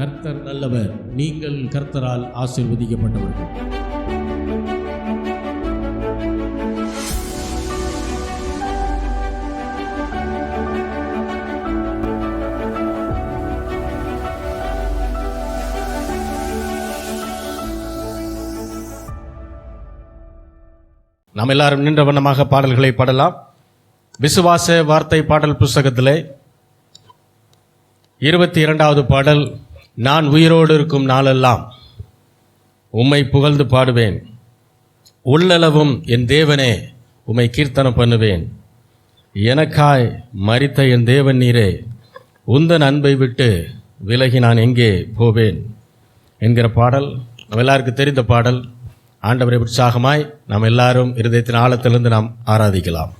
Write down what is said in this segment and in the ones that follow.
கர்த்தர் நல்லவர். நீங்கள் கர்த்தரால் ஆசீர்வதிக்கப்பட்டவர்கள். நாம் எல்லாரும் நின்ற வண்ணமாக பாடல்களை பாடலாம். விசுவாச வார்த்தை பாடல் புஸ்தகத்திலே 22வது பாடல். நான் உயிரோடு இருக்கும் நாளெல்லாம் உம்மை புகழ்ந்து பாடுவேன், உள்ளளவும் என் தேவனே உம்மை கீர்த்தனம் பண்ணுவேன். எனக்காய் மரித்த என் தேவன் நீரே, உந்தன் அன்பை விட்டு விலகி நான் எங்கே போவேன் என்கிற பாடல் நம்ம எல்லாருக்கும் தெரிந்த பாடல். ஆண்டவரை உற்சாகமாய் நாம் எல்லாரும் இருதயத்தின் ஆழத்திலிருந்து நாம் ஆராதிக்கலாம்.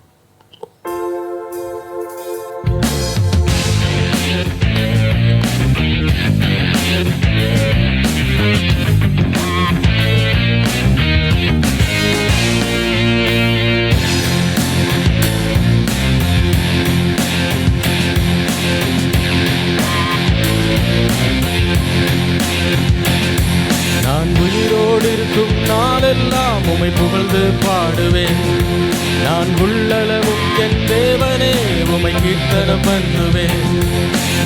நாளெல்லாம் உம்மை புகழ்ந்து பாடுவேன், நான் உள்ளளவும் என் தேவனே உம்மை கீர்த்தனம் பண்ணுவேன்.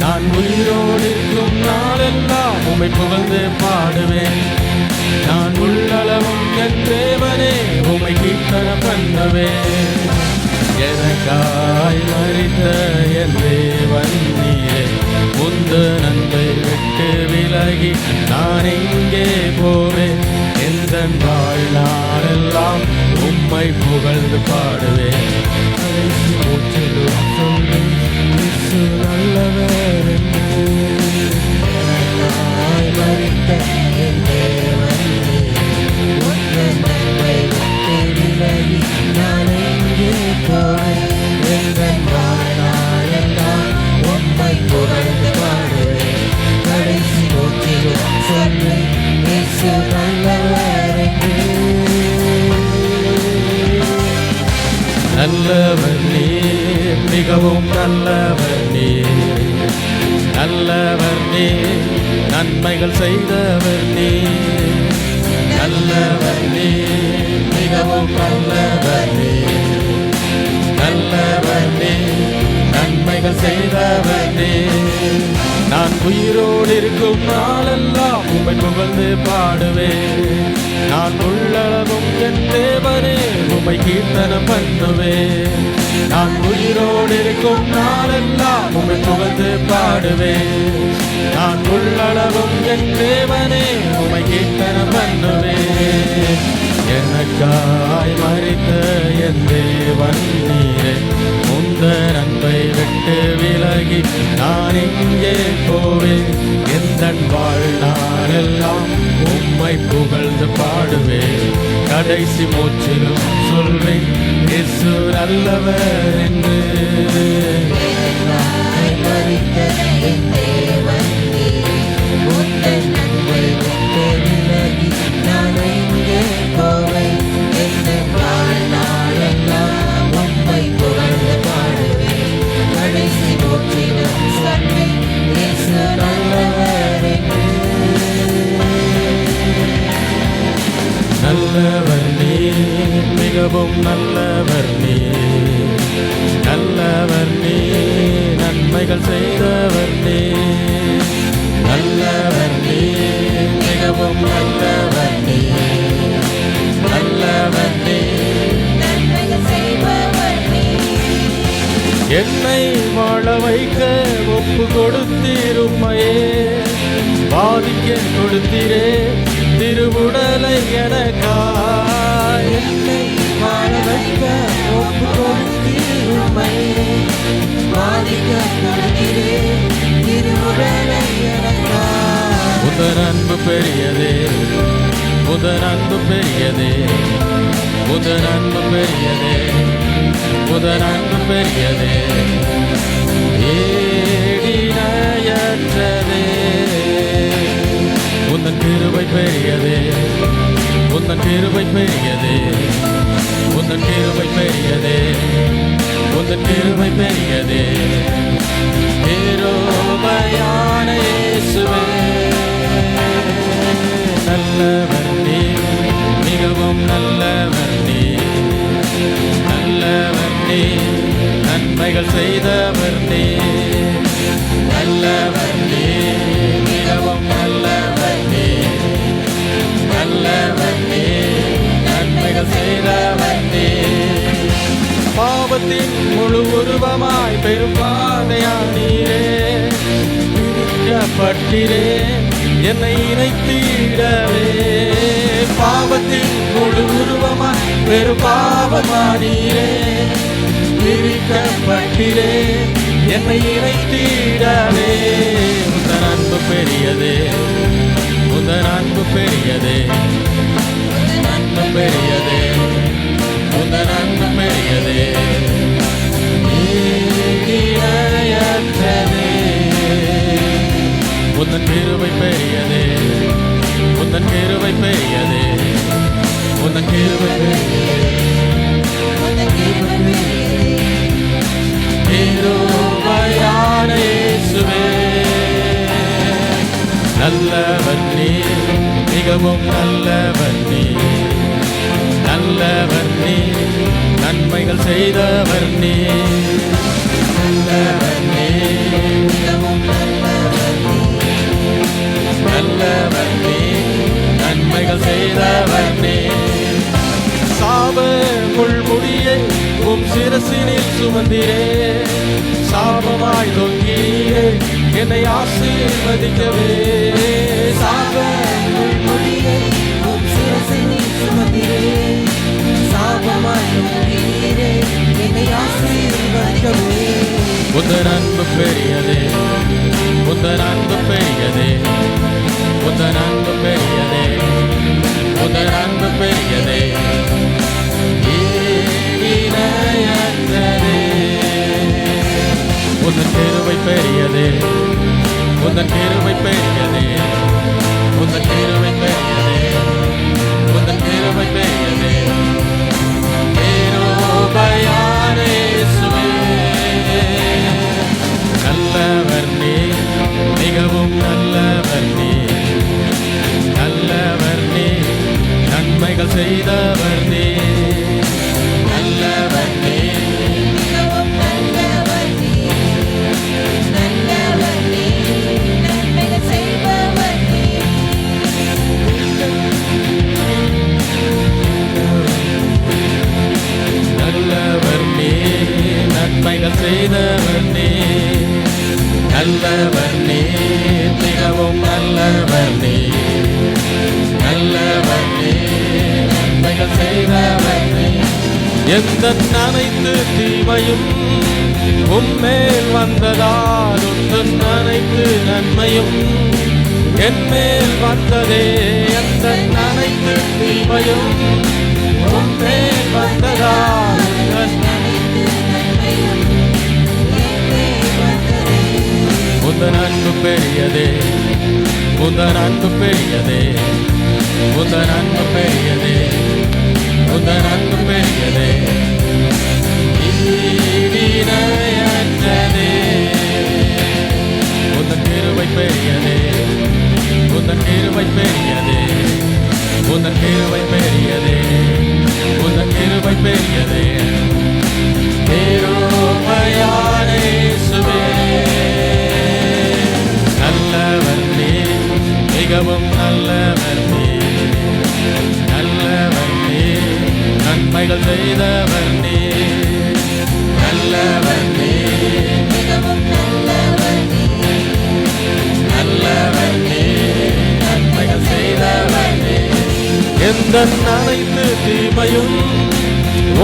நான் உயிரோடு இருக்கும் நாளெல்லாம் உம்மை புகழ்ந்து பாடுவேன், நான் உள்ளளவும் என் தேவனே உம்மை கீர்த்தனம் பண்ணுவேன். எனக்காய் மரித்த என் தேவன் நீரே, உந்தன் அன்பை விட்டு விலகி நான் எங்கே போவேன். எந்தன் வாழ்நாளெல்லாம் உம்மை புகழ்ந்து பாடுவேன். நல்லவர் நல்லவர் நீர், மிகவும் நல்லவர் நீர், நல்லவர் நீர், நன்மைகள் செய்தவர் நீர். நல்லவர் நீர், மிகவும் நல்லவர் நீர், நல்லவர் நீர், நன்மைகள் செய்தவர் நீர். நான் உயிரோடு இருக்கும் நாளெல்லாம் உம்மை புகழ்ந்து பாடுவேன், நான் உள்ளளவும் என் தேவனே உம்மை கீர்த்தனம் பண்ணுவேன். நான் உயிரோடு இருக்கும் நாளெல்லாம் உம்மை புகழ்ந்து பாடுவேன், நான் உள்ளளவும் என் தேவனே உம்மை கீர்த்தனம் பண்ணுவேன். எனக்காய் மரித்த என் தேவன் நீரே, உந்தன் அன்பை விட்டு விலகி நான் எங்கே போவேன். எந்தன் வாழ்நாளெல்லாம் உம்மை புகழ்ந்து பாடுவேன், கடைசி மூச்சிலும் சொல்வேன் இயேசு நல்லவர் என்று. நல்லவர் நீர், மிகவும் நல்லவர் நீர், நல்லவர் நீர், நன்மைகள் செய்தவர் நீர். நல்லவர் நீர், மிகவும் நல்லவர் நீர், நல்லவர் நீர், நன்மைகள் செய்பவர் நீர். என்னை வாழ வைக்க ஒப்பு கொடுத்தீருமையே, பாதிக்க கொடுத்தீரே திருவுடலை எனக்காய். என்னை வாழ வைக்க ஒப்பு கொடுத்தீருமையே, பாதிக்க கொடுத்தீரே திருவுடலை எனக்காய். உதன் அன்பு பெரியதே, உதன் அன்பு பெரியதே, உதன் அன்பு பெரியதே, உதன் அன்பு பெரியதே, ஏடினையற்றதே. உந்தன் கிருபை பெரியதே, உந்தன் கிருபை பெரியதே, உந்தன் கிருபை பெரியதே, உந்தன் கிருபை பெரியதே. கிருபையான இயேசுவே நன்மைகள் செய்தவர் நீர். நல்லவர் நீர், மிகவும் நல்லவர் நீர். நல்லவர் நீர், நன்மைகள் செய்தவர் நீர். பாவத்தின் முழு உருவமாய் பெரும்பாதையானீரே, பிரிக்கப்பட்டீரே என்னை இணைத்திடவே. பாவத்தின் முழு உருவமாய் பெரும்பாவமானீரே, பிரிக்கப்பட்டீரே என்னை இணைத்திடவே. உந்தன் அன்பு பெரியதே, உந்தன் அன்பு பெரியதே, அன்பு பெரியதே, உந்தன் அன்பு பெரியதே, இணையற்றதே. உந்தன் கிருபை பெரியதே, உந்தன் கிருபை பெரியதே, உந்தன் கிருபை பெரியதே, கிருபையான இயேசுவே. நல்லவர் நீர், மிகவும் நல்லவர் நீர். நல்லவர் நீர், நன்மைகள் செய்தவர் நீர். நல்லவர் நீர், நல்லவர் நீர், நன்மைகள் செய்தவர் நீர். சாப முள்முடியை உம் சிரசினில் சுமந்திரே, சாபமாய் தொங்கியே என்னை ஆசீர்வதிக்கவே. சாப முள்முடியை உம் சிரசினில் சுமந்திரே, சாபமாய் தொங்கியே என்னை ஆசீர்வதிக்கவே. உந்தன் அன்பு பெரியதே, உந்தன் அன்பு பெரியதே, உந்தன் அன்பு பெரியதே, உந்தன் அன்பு பெரியதே, இணையற்றதே. உந்தன் கிருபை பெரியதே, உந்தன் கிருபை பெரியதே, உந்தன் கிருபை பெரியதே, உந்தன் கிருபை பெரியதே, கிருபையான இயேசுவே. நல்லவர் நீர், மிகவும் நல்லவர் நீர். நல்லவர் நீர், நன்மைகள் செய்தவர் நீர். நல்லவர் நீர், மிகவும் நல்லவர் நீர். நல்லவர் நீர், நன்மைகள் செய்பவர் நீர். நல்லவர் நீர், நன்மைகள் செய்தவர் நீர். நல்லவர் நீர், மிகவும் நல்லவர் நீர். நல்லவர் நீர், நன்மைகள் செய்தவர் நீர். எந்த அனைத்து தீமையும் உம்மேல் வந்ததால், உந்தன் அனைத்து நன்மையும் என்மேல் வந்ததே. எந்த அனைத்து தீமையும் உம்மேல் வந்ததால், உந்தன் அன்பு பெரியதே, உந்தன் அன்பு பெரியதே, உந்தன் அன்பு பெரியதே, உந்தன் அன்பு பெரியதே, இணையற்றதே. உந்தன் கிருபை பெரியதே, உந்தன் கிருபை பெரியதே, உந்தன் கிருபை பெரியதே, உந்தன் கிருபை பெரியதே, கிருபையான இயேசுவே. நல்லவர் நீர், மிகவும் நல்லவர் நீர். நல்லவர் நீர், நன்மைகள் செய்தவர் நீர். நல்லவர் நீர், மிகவும் நல்லவர் நீர். நல்லவர் நீர், நன்மைகள் செய்தவர் நீர். எந்த அனைத்து தீமையும்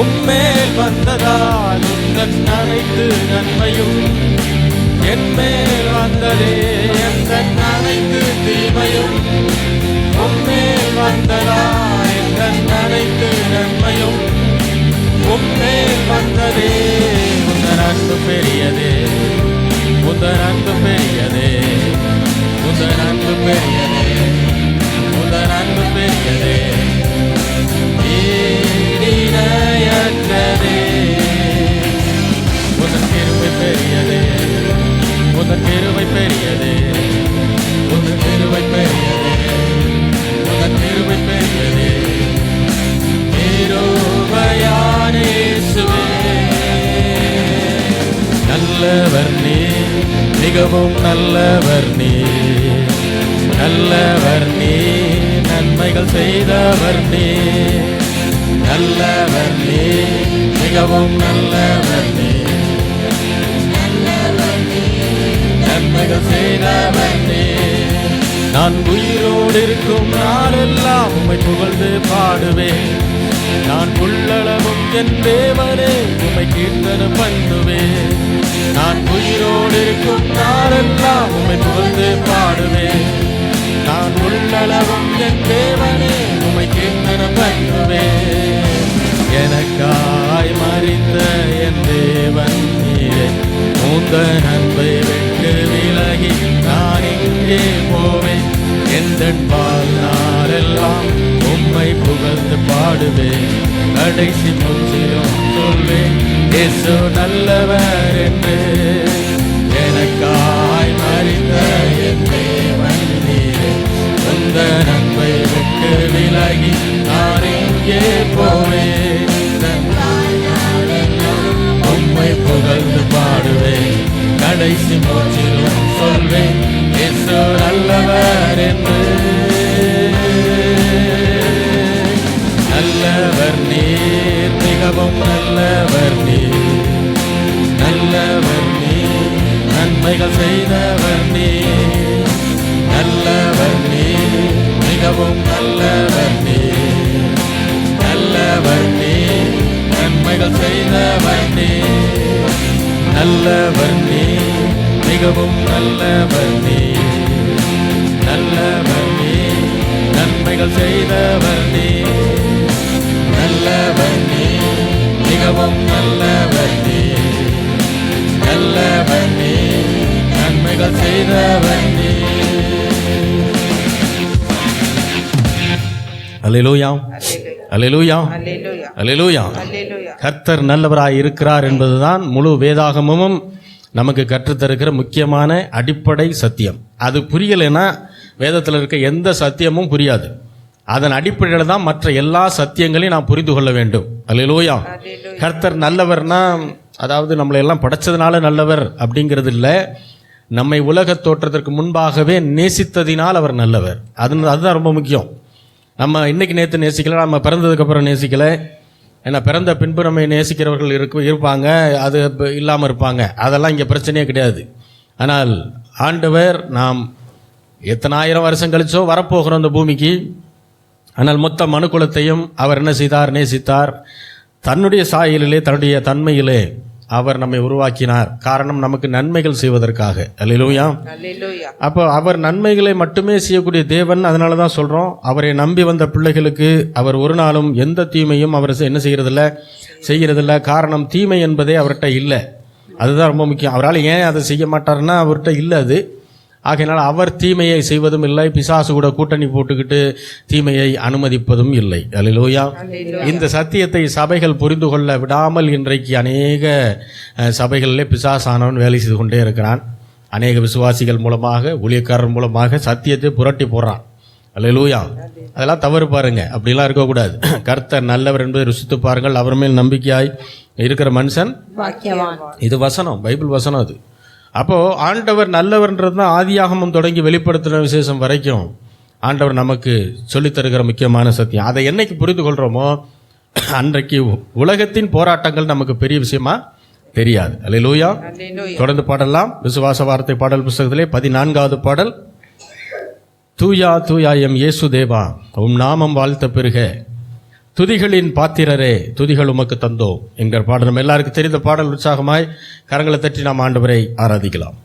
உம்மேல் வந்ததால், உந்தன் அனைத்து நன்மையும் என்மேல் வந்ததே. எந்த அனைத்து தீமையும் உம்மேல் வந்ததால், எந்த அனைத்து நன்மையும் உம்மேல் வந்ததே. உந்தன் அன்பு பெரியதே, உந்தன் அன்பு பெரியதே, உந்தன் அன்பு பெரியதே, உந்தன் அன்பு பெரியதே, இணையற்றதே. உந்தன் கிருபை பெரியதே, உந்தன் கிருபை பெரியதே, உந்தன் கிருபை பெரியதே, உந்தன் கிருபை பெரியதே, கிருபையான இயேசுவே. நல்லவர் நீர், மிகவும் நல்லவர் நீர். நல்லவர் நீர், நன்மைகள் செய்தவர் நீர். நல்லவர் நீர், மிகவும் நல்லவர் நீர். நன்மைகள் செய்தவர் நீர். நான் உயிரோடு இருக்கும் நாளெல்லாம் உம்மை புகழ்ந்து பாடுவேன். நான் உள்ளளவும் என் தேவனே உம்மை கீர்த்தனம் பண்ணுவேன். நான் உயிரோடு இருக்கும் நாளெல்லாம் உம்மை புகழ்ந்து பாடுவேன். நான் உள்ளளவும் என் தேவனே உம்மை கீர்த்தனம் பண்ணுவேன். எனக்காய் மரித்த என் தேவன் நீரே, உந்தன் அன்பை விட்டு விலகி நான் இங்கே போவேன். எந்த வாழ்நாளெல்லாம் உம்மை புகழ்ந்து பாடுவேன். கடைசி மூச்சிலும் சொல்வேன் இயேசு நல்லவர் என்று. எனக்காய் மரித்த என் தேவன் நீரே, உந்தன் அன்பை விட்டு விலகி நான் இங்கே போவேன். உம்மை புகழ்ந்து பாடுவேன். கடைசி மூச்சிலும் சொல்வேன் இயேசு நல்லவர் என்று. நல்லவர் நீர், மிகவும் நல்லவர் நீர். நல்லவர் நீர், நன்மைகள் செய்தவர் நீர். நல்லவர் நீர், மிகவும் நல்லவர் நீர். நல்லவர் நீர், நன்மைகள் செய்தவர் நீர். நல்லவர் நீர், மிகவும் நல்லவர் நீர். நல்லவர் நீர், நன்மைகள் செய்தவர் நீர். நல்லவர் நீர், மிகவும் நல்லவர் நீர். நல்லவர் நீர், நன்மைகள் செய்தவர் நீர். அல்லேலூயா, அல்லேலூயா, அல்லேலூயா. கர்த்தர் நல்லவராய் இருக்கிறார் என்பதுதான் முழு வேதாகமும் நமக்கு கற்றுத்தருகிற முக்கியமான அடிப்படை சத்தியம். அது புரியலைன்னா வேதத்தில் இருக்க எந்த சத்தியமும் புரியாது. அதன் அடிப்படையில் தான் மற்ற எல்லா சத்தியங்களையும் நாம் புரிந்து கொள்ள வேண்டும். அல்லேலூயா. கர்த்தர் நல்லவர்னா அதாவது நம்மளை எல்லாம் படைச்சதுனால நல்லவர் அப்படிங்கிறது இல்லை. நம்மை உலக தோற்றத்திற்கு முன்பாகவே நேசித்ததினால் அவர் நல்லவர். அதுதான் ரொம்ப முக்கியம். நம்ம இன்னைக்கு நேற்று நேசிக்கலை, நம்ம பிறந்ததுக்கப்புறம் நேசிக்கலை. ஏன்னா பிறந்த பின்பு நம்ம நேசிக்கிறவர்கள் இருப்பாங்க, அது இல்லாமல் இருப்பாங்க. அதெல்லாம் இங்கே பிரச்சனையே கிடையாது. ஆனால் ஆண்டவர் நாம் எத்தனை ஆயிரம் வருஷம் கழிச்சோ வரப்போகிறோம் இந்த பூமிக்கு. ஆனால் மொத்த மனுக்குலத்தையும் அவர் என்ன செய்தார்? நேசித்தார். தன்னுடைய சாயலிலே, தன்னுடைய தன்மையிலே அவர் நம்மை உருவாக்கினார். காரணம் நமக்கு நன்மைகள் செய்வதற்காக. அல்லேலூயா. அப்போ அவர் நன்மைகளை மட்டுமே செய்யக்கூடிய தேவன். அதனால தான் சொல்கிறோம், அவரை நம்பி வந்த பிள்ளைகளுக்கு அவர் ஒரு நாளும் எந்த தீமையும் அவர் என்ன செய்கிறதில்ல. காரணம் தீமை என்பதே அவர்கிட்ட இல்லை. அதுதான் ரொம்ப முக்கியம். அவரால் ஏன் அதை செய்ய மாட்டார்னா அவர்கிட்ட இல்லை அது. ஆகையினால் அவர் தீமையை செய்வதும் இல்லை, பிசாசு கூட கூட்டணி போட்டுக்கிட்டு தீமையை அனுமதிப்பதும் இல்லை. அல்லேலூயா. இந்த சத்தியத்தை சபைகள் புரிந்து கொள்ள விடாமல் இன்றைக்கு அநேக சபைகளிலே பிசாசானவன் வேலை செய்து கொண்டே இருக்கிறான். அநேக விசுவாசிகள் மூலமாக, ஊழியக்காரர் மூலமாக சத்தியத்தை புரட்டி போடுறான். அல்லேலூயா. அதெல்லாம் தவறு பாருங்க, அப்படிலாம் இருக்கக்கூடாது. கர்த்தர் நல்லவர் என்பதை ருசித்து பாருங்கள், அவர் மேல் நம்பிக்கையாய் இருக்கிற மனுஷன் பாக்கியவான். இது வசனம், பைபிள் வசனம் அது. அப்போது ஆண்டவர் நல்லவர்ன்றது தான் ஆதியாகமம் தொடங்கி வெளிப்படுத்தின விசேஷம் வரைக்கும் ஆண்டவர் நமக்கு சொல்லித்தருகிற முக்கியமான சத்தியம். அதை என்னைக்கு புரிந்து கொள்கிறோமோ அன்றைக்கு உலகத்தின் போராட்டங்கள் நமக்கு பெரிய விஷயமா தெரியாது. அல்லேலூயா. தொடர்ந்து பாடலாம். விசுவாச வார்த்தை பாடல் புஸ்தகத்திலே 14வது பாடல். தூயா தூயா எம் இயேசு தேவா, உம் நாமம் வாழ்த்த பெருக, துதிகளின் பாத்திரரே துதிகள் உமக்கு தந்தோம் என்கிற பாடல். நம்ம எல்லாருக்கும் தெரிந்த பாடல். உற்சாகமாய் கரங்களை தட்டி நாம் ஆண்டவரை ஆராதிக்கலாம்.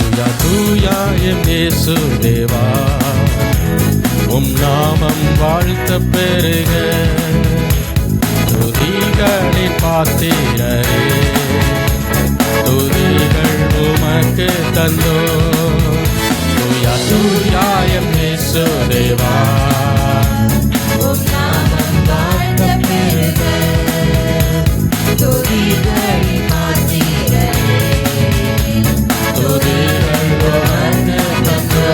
தூயா தூயா எம் இயேசு தேவா, உம் நாமம் வாழ்த்த பெருக, துதிகளின் பாத்திரரே துதிகள் உமக்கு தந்தோ. தூயா தூயா எம் இயேசு தேவா, உம் நாமம் வாழ்த்த பெருக, துதிகளின் பாத்திரரே துதிகள் உமக்கு தந்தோ.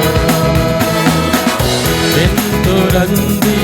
வெண்துரந்தி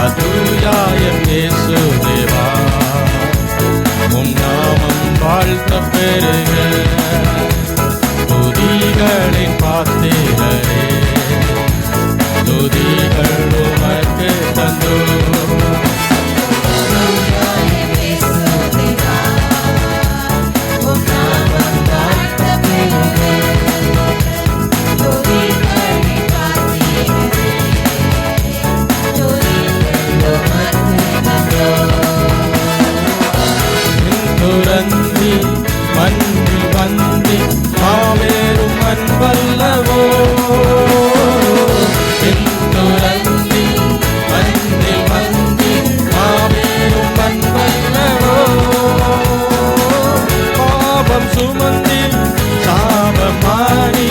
தூயா தூயாயம் இயேசு தேவா உம் நாமம் வாழ்த்த பெருக துதிகளின் பாத்திரரே துதிகள் உமக்கு தந்தோ துரந்தி மண்ணில் வந்தி மாவேறும் அன்பல்லவோ துரந்தி மண்ணில் வந்தி மாவேறும் அன்பல்லவோ பாவம் சுமந்தி சாபமானி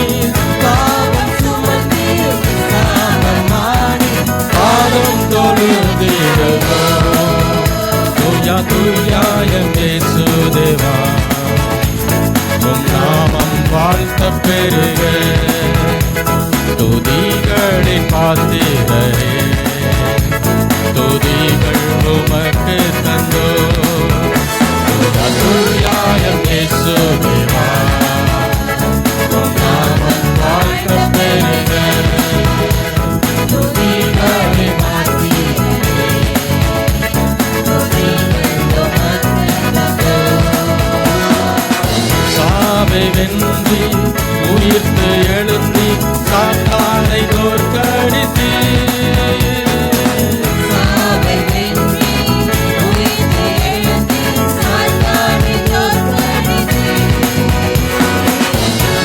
பாதம் தொழுதிடுவோ தூயா தூயாயம் இயேசு தேவா உம் நாமம் வாழ்த்த பெருக துதிகளின் பாத்திரரே துதிகள் உமக்கு தந்தோ தூயா தூயாயம் இயேசு தேவா உம் நாமம் வாழ்த்த பெருக துதிகளின் சாவை வென்றி உயிர்த்து எழுந்தி சாத்தானை தோற்கடித்து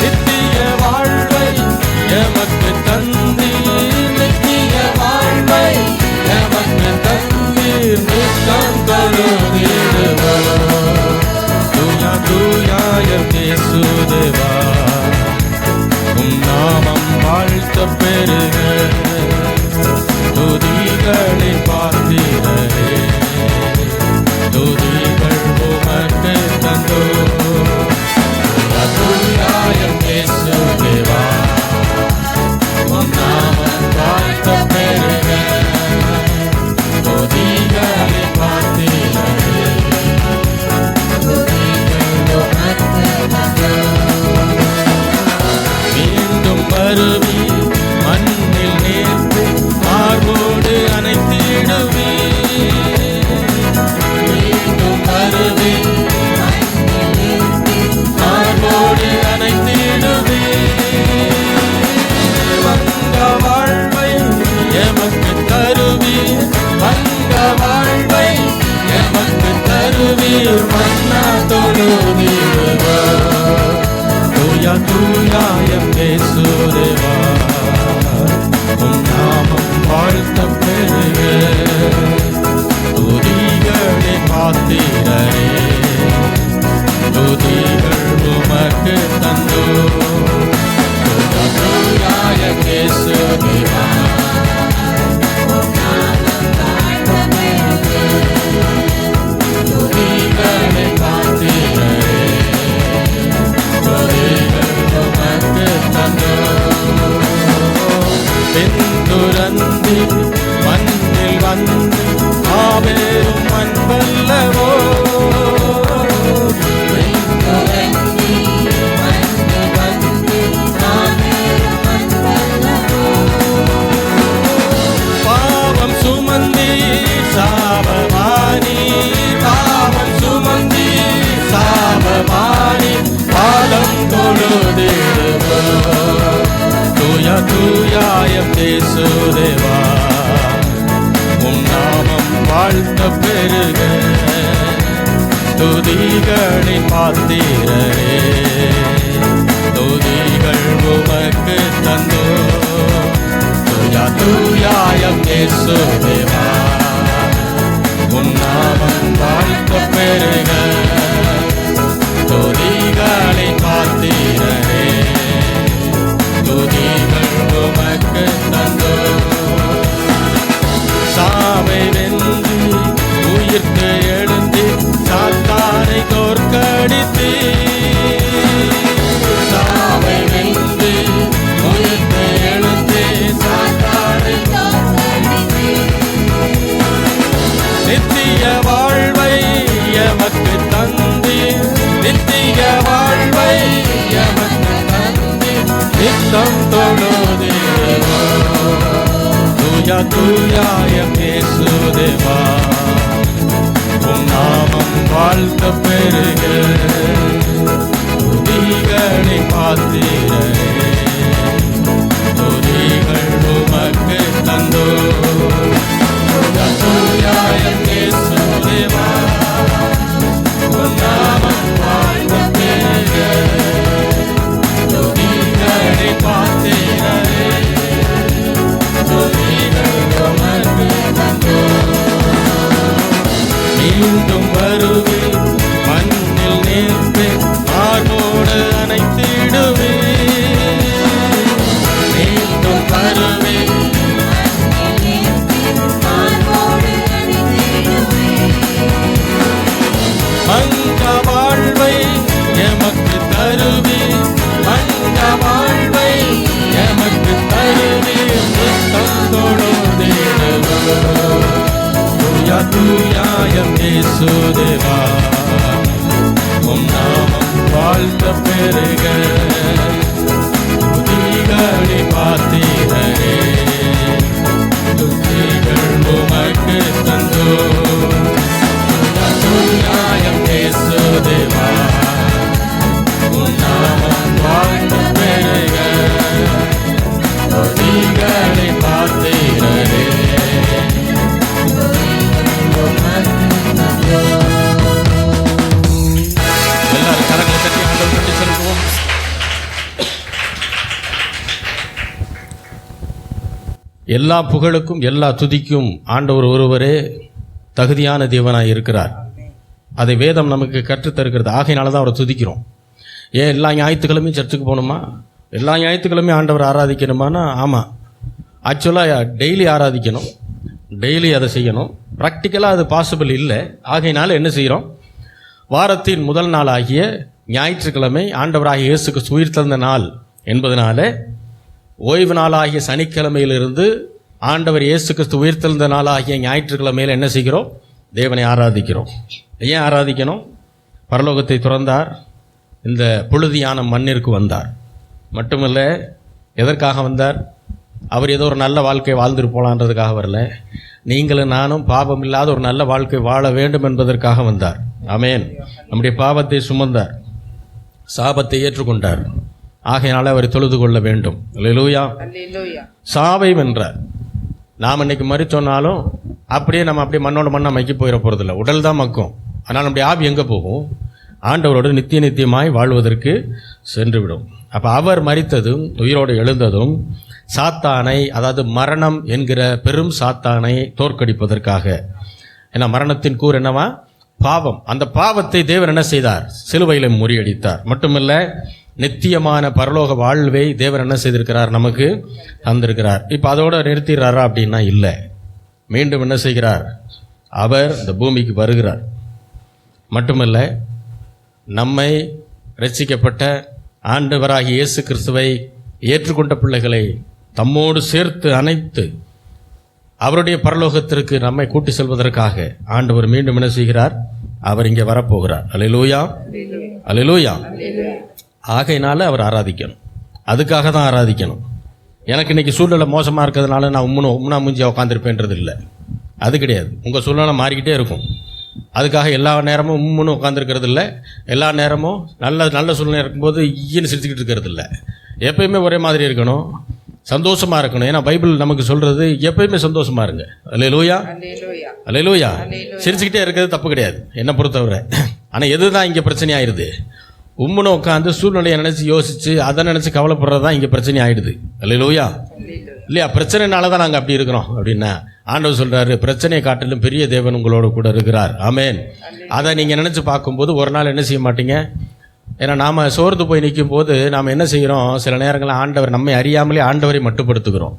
நித்திய வாழ்வை எமக்கு தந்தி நித்திய வாழ்வை எமக்கு தந்தீர் நித்தம் தொழுதிடுவோ தூயா தூயாயம் இயேசு தேவா உம் நாமம் வாழ்த்த பெருக துதிகளின் பாத்திரரே துதிகள் உமக்கு தந்தோ தூயா தூயாயம் இயேசு தேவா உம் நாமம் வாழ்த்த பெருக துதிகளின் பாத்திரரே மீண்டும் வருவி மண்ணில் நேர்த்து மார்போடு அணைத்திடுவி மீண்டும் வருவி மார்போடு அணைத்திடுவி வந்த வாழ்வை எமக்கு தருவி வந்த வாழ்வை எமக்கு தருவி மன்னா தொழுதிடுவோ தூயா தூயாயம் இயேசு தேவா உம் நாமம் வாழ்த்த பெருக துதிகளின் பாத்திரரே துதிகள் உமக்கு தந்தோ தூயா தூயாயம் இயேசு தேவா துதிகளின் பாத்திரரே துரந்தி மண்ணில் வந்து ஆவேரும் அன்பல்லவோ பாவம் சுமந்தி சாபமானி பாவம் சுமந்தி சாபமானி பாதம் தொழுதிடுவோ தூயா தூயாயம் இயேசு தேவா உம் நாமம் வாழ்த்த பெருக துதிகளின் பாத்திரரே துதிகள் உமக்கு தந்தோ தூயா தூயாயம் இயேசு தேவா உம் நாமம் வாழ்த்த பெருக துதிகளின் பாத்திரரே துதிகள் உமக்கு தந்தோ சாவை வென்று உயிர்த்து எழுந்தி சாத்தானை தோற்கடித்து சாவை வென்று உயிர்த்து எழுந்தி சாத்தானை தூயாய பேசுதேவா உம் நாமம் வாழ்த்த பெருக துதிகளை பார்த்தீரே துதிகள் உமக்கு தந்தோ தூயாய பேசுதேவா உம் நாமம் வாழ்த்த பெருக துதிகளை பார்த்தீரே மீண்டும் வருவே மண்ணில் நேர்ப்பே மார்போடு அணைத்திடுவே மீண்டும் வருவே மங்க வாழ்வை எமக்கு தருவே மங்க வாழ்வை எமக்கு தருவே தூயாய பேசுதேவா உம் நாமம் வாழ்த்த பெருக துதிகளை பார்த்தீரே துதிகள் உமக்கு தந்தோ தூயாய பேசுதேவா உம் நாமம் வாழ்த்த பெருக துதிகளை பார்த்தீரே. எல்லாரும் கரங்களை தட்டி ஆண்டவரை நன்றி செலுத்துவோம். எல்லா புகழுக்கும் எல்லா துதிக்கும் ஆண்டவர் ஒருவரே தகுதியான தேவனாய் இருக்கிறார். அதை வேதம் நமக்கு கற்றுத்தருக்கிறது. ஆகையினால தான் அவரை துதிக்கிறோம். ஏன் எல்லா ஞாயிற்றுக்கிழமையும் சர்ச்சுக்கு போகணுமா? எல்லா ஞாயிற்றுக்கிழமையும் ஆண்டவர் ஆராதிக்கணுமானா ஆமாம், ஆக்சுவலாக டெய்லி ஆராதிக்கணும், டெய்லி அதை செய்யணும். ப்ராக்டிக்கலாக அது பாசிபிள் இல்லை. ஆகையினால என்ன செய்கிறோம்? வாரத்தின் முதல் நாள் ஆகிய ஞாயிற்றுக்கிழமை ஆண்டவராகிய இயேசு கிறிஸ்து உயிர்த்தெழுந்த நாள் என்பதனால ஓய்வு நாளாகிய சனிக்கிழமையிலிருந்து ஆண்டவர் இயேசு கிறிஸ்து உயிர்த்தெழுந்த நாளாகிய ஞாயிற்றுக்கிழமையில் என்ன செய்கிறோம்? தேவனை ஆராதிக்கிறோம். ஏன் ஆராதிக்கணும்? பரலோகத்தை துறந்தார், இந்த புழுதியான மண்ணிற்கு வந்தார். மட்டுமல்ல, எதற்காக வந்தார்? அவர் ஏதோ ஒரு நல்ல வாழ்க்கை வாழ்ந்துட்டு போகலான்றதுக்காக வரல. நீங்களும் நானும் பாவம் இல்லாத ஒரு நல்ல வாழ்க்கை வாழ வேண்டும் என்பதற்காக வந்தார். ஆமென். நம்முடைய பாவத்தை சுமந்தார், சாபத்தை ஏற்றுக்கொண்டார். ஆகையினால அவரை தொழுது கொள்ள வேண்டும். அல்லேலூயா. சாவை வென்றார். நாம் இன்னைக்கு மறிச்சோன்னாலும் அப்படியே நம்ம அப்படியே மண்ணோட மண்ணை மக்கி போயிட போகிறதில்ல, உடல் தான் மக்கும். ஆனால் நம்முடைய ஆவி எங்கே போகும்? ஆண்டவரோடு நித்திய நித்தியமாய் வாழ்வதற்கு சென்றுவிடும். அப்போ அவர் மரித்ததும் உயிரோடு எழுந்ததும் சாத்தானை, அதாவது மரணம் என்கிற பெரும் சாத்தானை தோற்கடிப்பதற்காக. ஏன்னா மரணத்தின் கூர் என்னவா? பாவம். அந்த பாவத்தை தேவன் என்ன செய்தார்? சிலுவையில் முறியடித்தார். மட்டுமல்ல, நித்தியமான பரலோக வாழ்வை தேவன் என்ன செய்திருக்கிறார்? நமக்கு தந்திருக்கிறார். இப்போ அதோட நிறுத்திடுறாரா அப்படின்னா இல்லை. மீண்டும் என்ன செய்கிறார்? அவர் இந்த பூமிக்கு வருகிறார். மட்டுமல்ல, நம்மை ரட்சிக்கப்பட்ட ஆண்டவராகிய இயேசு கிறிஸ்துவை ஏற்றுக்கொண்ட பிள்ளைகளை தம்மோடு சேர்த்து அணைத்து அவருடைய பரலோகத்திற்கு நம்மை கூட்டி செல்வதற்காக ஆண்டவர் மீண்டும் என்ன செய்கிறார்? அவர் இங்கே வரப்போகிறார். அல்லேலூயா, அல்லேலூயா. ஆகையினால அவர் ஆராதிக்கணும். அதுக்காக தான் ஆராதிக்கணும். எனக்கு இன்னைக்கு சூழ்நிலை மோசமாக இருக்கிறதுனால நான் உம்முனா மூஞ்சியாக உட்காந்துருப்பேன்றது இல்லை. அது கிடையாது. உங்கள் சூழ்நிலை மாறிக்கிட்டே இருக்கும். அதுக்காக எல்லா நேரமும் உம்முன்னு உட்காந்துருக்கிறது இல்லை. எல்லா நேரமும் நல்ல சூழ்நிலை இருக்கும்போது ஈன்னு சிரிச்சுக்கிட்டு இருக்கிறது இல்லை. எப்பயுமே ஒரே மாதிரி இருக்கணும், சந்தோஷமாக இருக்கணும். ஏன்னா பைபிள் நமக்கு சொல்கிறது எப்பயுமே சந்தோஷமாக இருங்க. அல்லேலூயா, அல்லேலூயா. சிரிச்சுக்கிட்டே இருக்கிறது தப்பு கிடையாது என்னை பொறுத்தவரை. ஆனால் எது தான் இங்கே பிரச்சனை ஆயிடுது? உம்முன்னு உட்காந்து சூழ்நிலையை நினச்சி யோசித்து அதை நினச்சி கவலைப்படுறது தான் இங்கே பிரச்சனை ஆகிடுது. அல்லேலூயா, இல்லையா? பிரச்சனைனால தான் நாங்கள் அப்படி இருக்கிறோம் அப்படின்னா ஆண்டவர் சொல்கிறாரு, பிரச்சனையை காட்டிலும் பெரிய தேவன் உங்களோட கூட இருக்கிறார். ஆமென். அதை நீங்கள் நினச்சி பார்க்கும்போது ஒரு நாள் என்ன செய்ய மாட்டீங்க? ஏன்னா நாம் சோர்ந்து போய் நிற்கும் போது நாம் என்ன செய்கிறோம்? சில நேரங்களில் ஆண்டவர் நம்மை அறியாமலே ஆண்டவரை மட்டுப்படுத்துகிறோம்.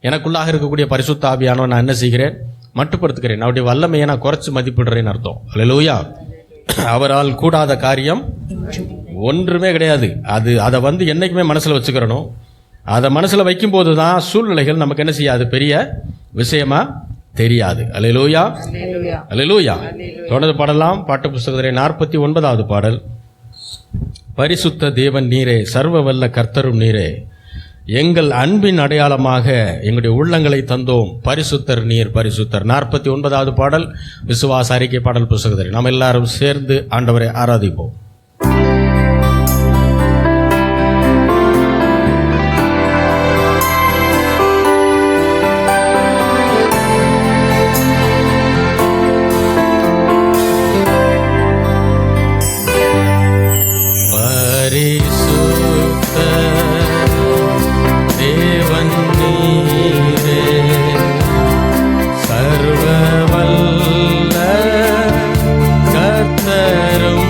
எனக்குள்ளாக இருக்கக்கூடிய பரிசுத்த ஆவியானோ நான் என்ன செய்கிறேன்? மட்டுப்படுத்துகிறேன். அவருடைய வல்லமையை நான் குறைச்சி மதிப்பிடுறேன்னு அர்த்தம். அல்லேலூயா. அவரால் கூடாத காரியம் ஒன்றுமே கிடையாது. அதை என்றைக்குமே மனசில் வச்சுக்கிறணும். அதை மனசில் வைக்கும்போது தான் சூழ்நிலைகள் நமக்கு என்ன செய்யாது? பெரிய விஷயமா தெரியாது. அல்லேலூயா, அல்லேலூயா. தொடர்ந்து பாடலாம். பாட்டு புஸ்தகத்திலே 49வது பாடல். பரிசுத்த தேவன் நீரே, சர்வ வல்ல கர்த்தரும் நீரே, எங்கள் அன்பின் அடையாளமாக எங்களுடைய உள்ளங்களை தந்தோம், பரிசுத்தர் நீர் பரிசுத்தர். 49வது பாடல் விசுவாச அறிக்கை பாடல் புத்தகத்தில் நாம் எல்லாரும் சேர்ந்து ஆண்டவரை ஆராதிப்போம். சர்வவல்ல கர்த்தரும்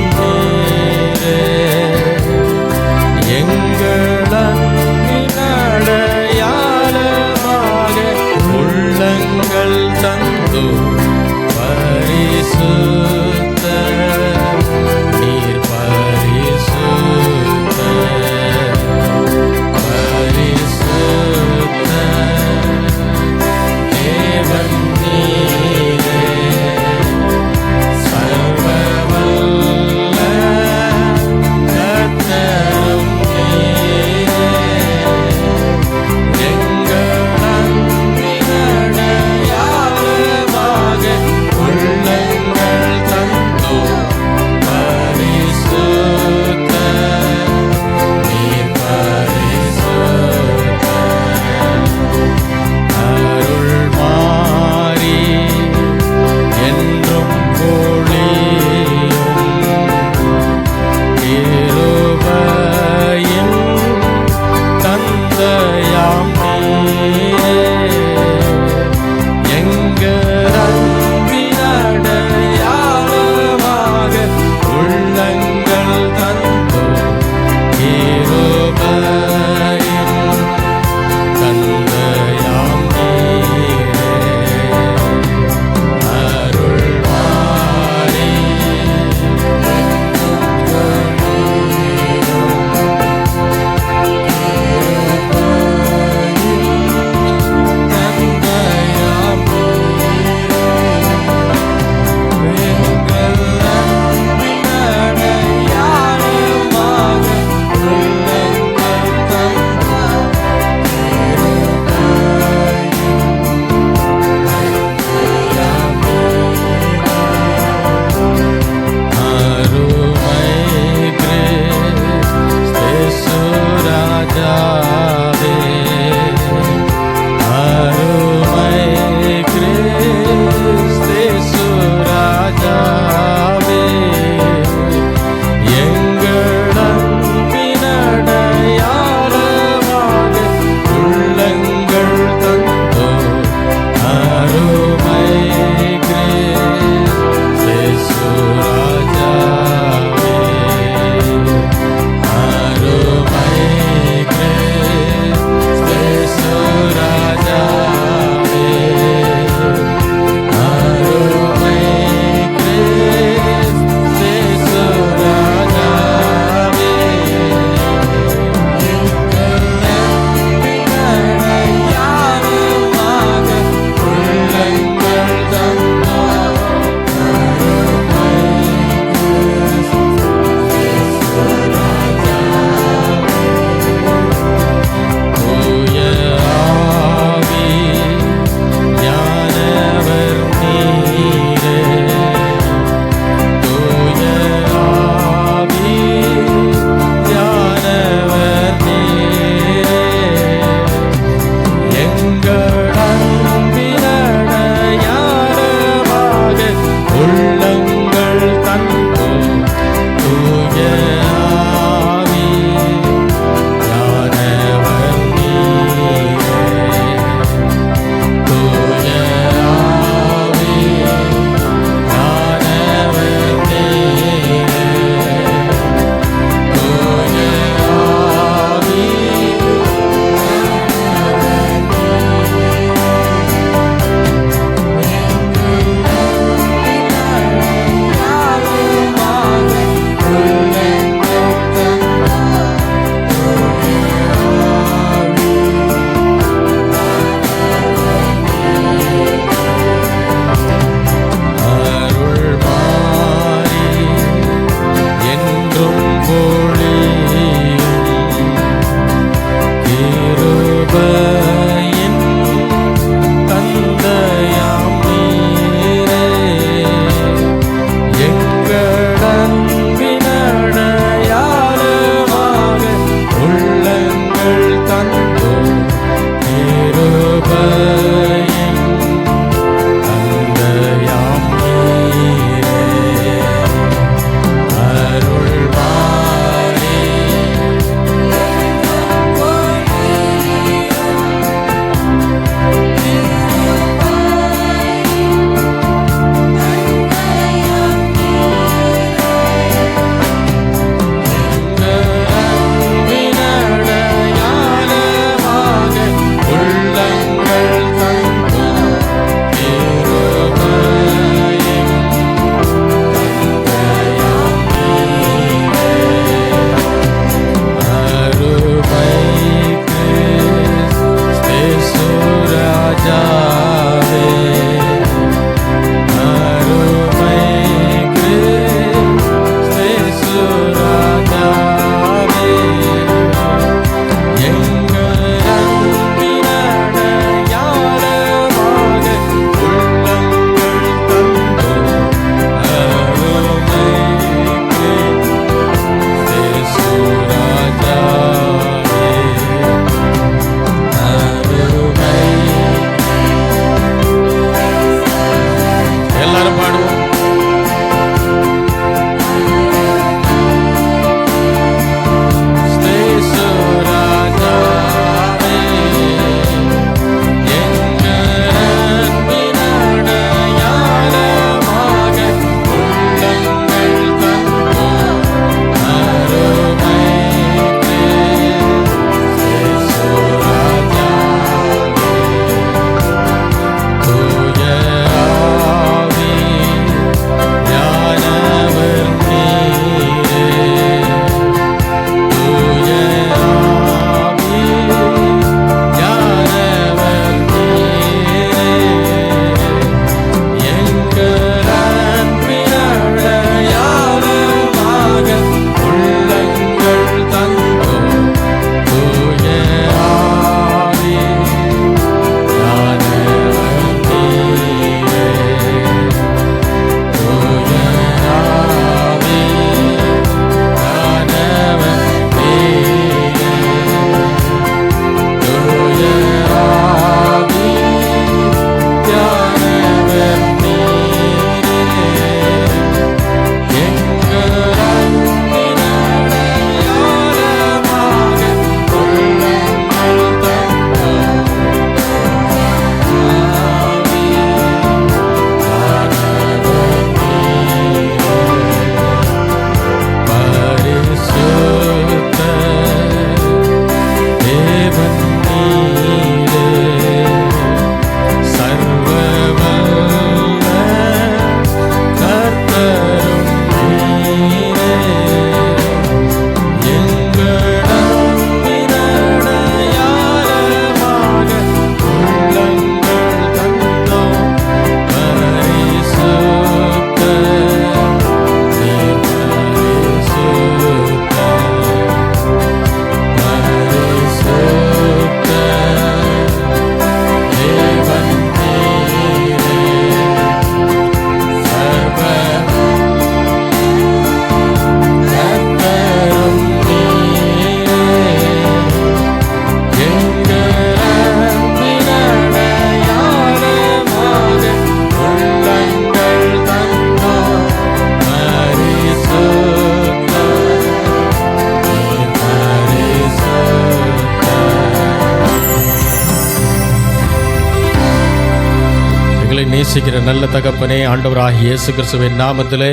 எங்களை நேசிக்கிற நல்ல தகப்பனே, ஆண்டவராகிய இயேசு கிறிஸ்துவின் நாமத்திலே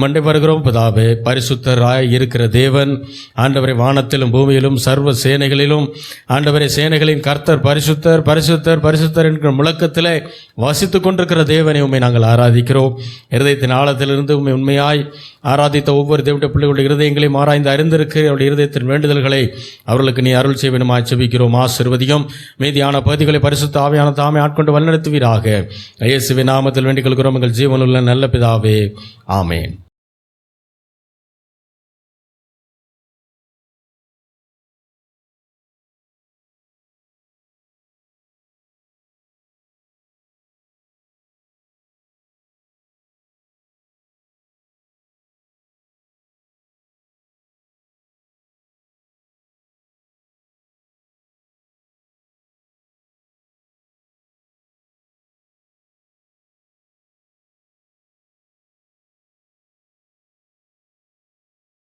மண்டை வருகிறோம் பிதாவே. பரிசுத்தராய் இருக்கிற தேவன் ஆண்டவரை, வானத்திலும் பூமியிலும் சர்வ சேனைகளிலும் ஆண்டவரை, சேனைகளின் கர்த்தர் பரிசுத்தர் பரிசுத்தர் பரிசுத்தர் என்கிற முழக்கத்திலே வசித்துக் கொண்டிருக்கிற தேவனை உம்மை நாங்கள் ஆராதிக்கிறோம். இருதயத்தின் ஆழத்திலிருந்து உம்மை உண்மையாய் ஆராதித்த ஒவ்வொரு தேவனுடைய பிள்ளைகளுடைய இருதயங்களையும் ஆராய்ந்து அறிந்திருக்கிற அவருடைய இருதயத்தின் வேண்டுதல்களை அவர்களுக்கு நீ அருள் செய்வேனுமாய் ஜெபிக்கிறோம். ஆசீர்வதியும். மீதியான பகுதிகளை பரிசுத்த ஆவியான தாமே ஆட்கொண்டு வழிநடத்துவீராக. இயேசுவின் நாமத்தில் வேண்டிக் கொள்கிறோம் எங்கள் ஜீவனுள்ள நல்ல பிதாவே, ஆமென்.